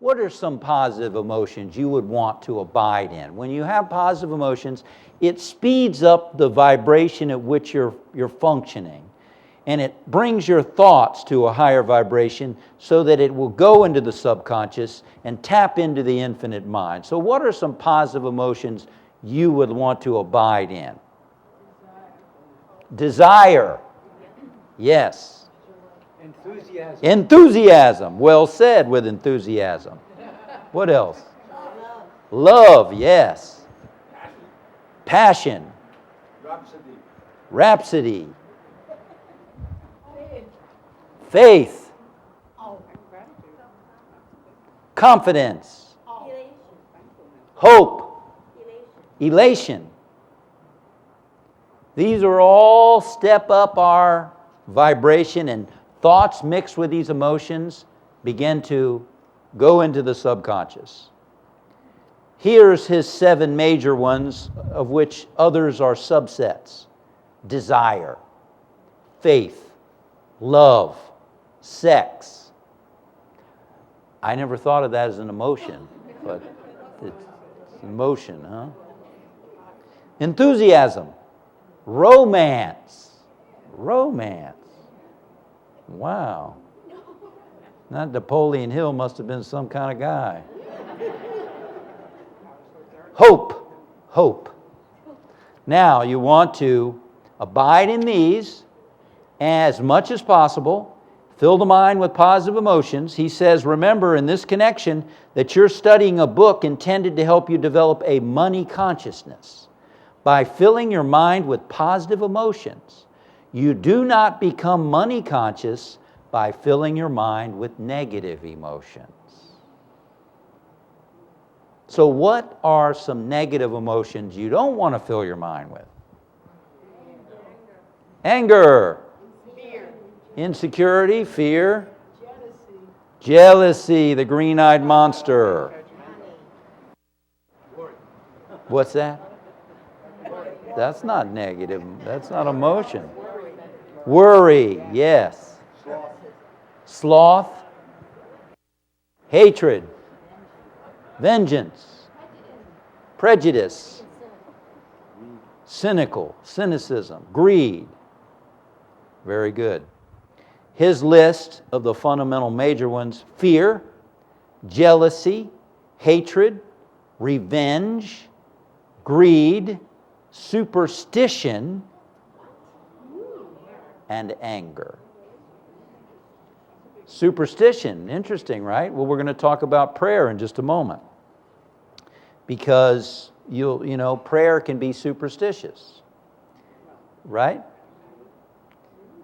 What are some positive emotions you would want to abide in? When you have positive emotions, it speeds up the vibration at which you're functioning. And it brings your thoughts to a higher vibration so that it will go into the subconscious and tap into the infinite mind. So what are some positive emotions you would want to abide in? Desire. Yes. Enthusiasm. Enthusiasm. Well said, with enthusiasm. What else? Love, yes. Passion. Rhapsody. Faith. Confidence. Hope. Elation. These are all step up our vibration, and thoughts mixed with these emotions begin to go into the subconscious. Here's his 7 major ones, of which others are subsets. Desire, faith, love, sex. I never thought of that as an emotion, but it's emotion, huh? Enthusiasm, romance. Romance. Wow. That Napoleon Hill must have been some kind of guy. Hope. Hope. Now, you want to abide in these as much as possible. Fill the mind with positive emotions. He says, remember in this connection that you're studying a book intended to help you develop a money consciousness. By filling your mind with positive emotions, you do not become money conscious by filling your mind with negative emotions. So what are some negative emotions you don't want to fill your mind with? Anger. Fear. Insecurity, fear. Jealousy, the green-eyed monster. What's that? That's not negative. That's not emotion. Worry, yes. Sloth. Hatred. Vengeance. Prejudice. Cynicism. Greed. Very good. His list of the fundamental major ones: fear, jealousy, hatred, revenge, greed, superstition, and anger. Superstition, interesting, right? Well, we're going to talk about prayer in just a moment. Because prayer can be superstitious. Right?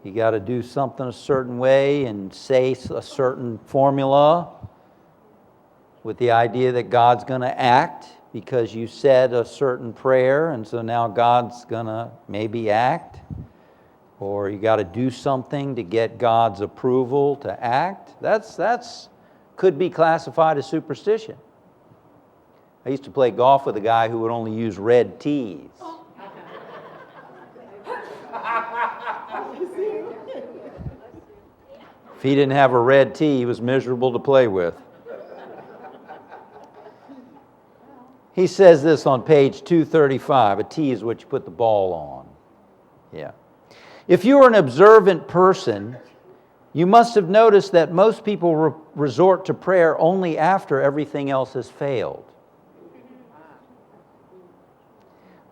You got to do something a certain way and say a certain formula with the idea that God's going to act because you said a certain prayer, and so now God's going to maybe act. Or you got to do something to get God's approval to act. That's could be classified as superstition. I used to play golf with a guy who would only use red tees. If he didn't have a red tee, he was miserable to play with. He says this on page 235. A tee is what you put the ball on. Yeah. If you are an observant person, you must have noticed that most people resort to prayer only after everything else has failed.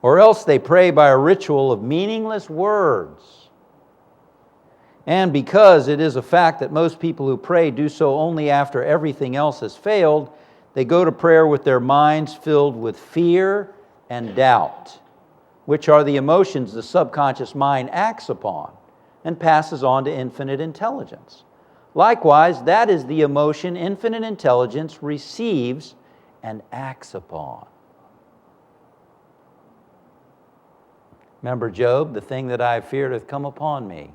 Or else they pray by a ritual of meaningless words. And because it is a fact that most people who pray do so only after everything else has failed, they go to prayer with their minds filled with fear and doubt, which are the emotions the subconscious mind acts upon and passes on to infinite intelligence. Likewise, that is the emotion infinite intelligence receives and acts upon. Remember Job, the thing that I have feared hath come upon me.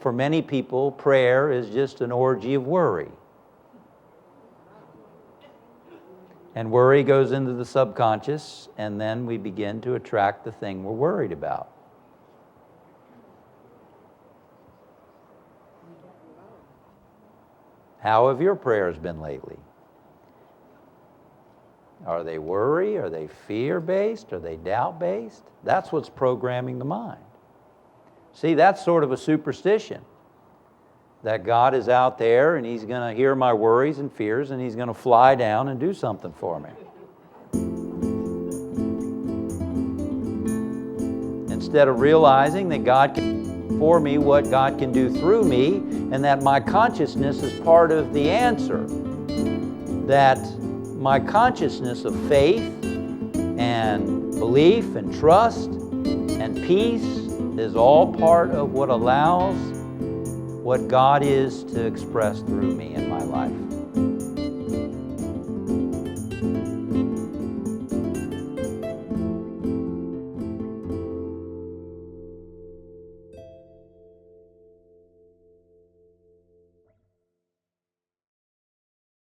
For many people, prayer is just an orgy of worry. And worry goes into the subconscious, and then we begin to attract the thing we're worried about. How have your prayers been lately? Are they worry? Are they fear-based? Are they doubt-based? That's what's programming the mind. See, that's sort of a superstition. That God is out there and He's going to hear my worries and fears and He's going to fly down and do something for me. Instead of realizing that God can do for me what God can do through me, and that my consciousness is part of the answer. That my consciousness of faith and belief and trust and peace is all part of what allows what God is to express through me in my life.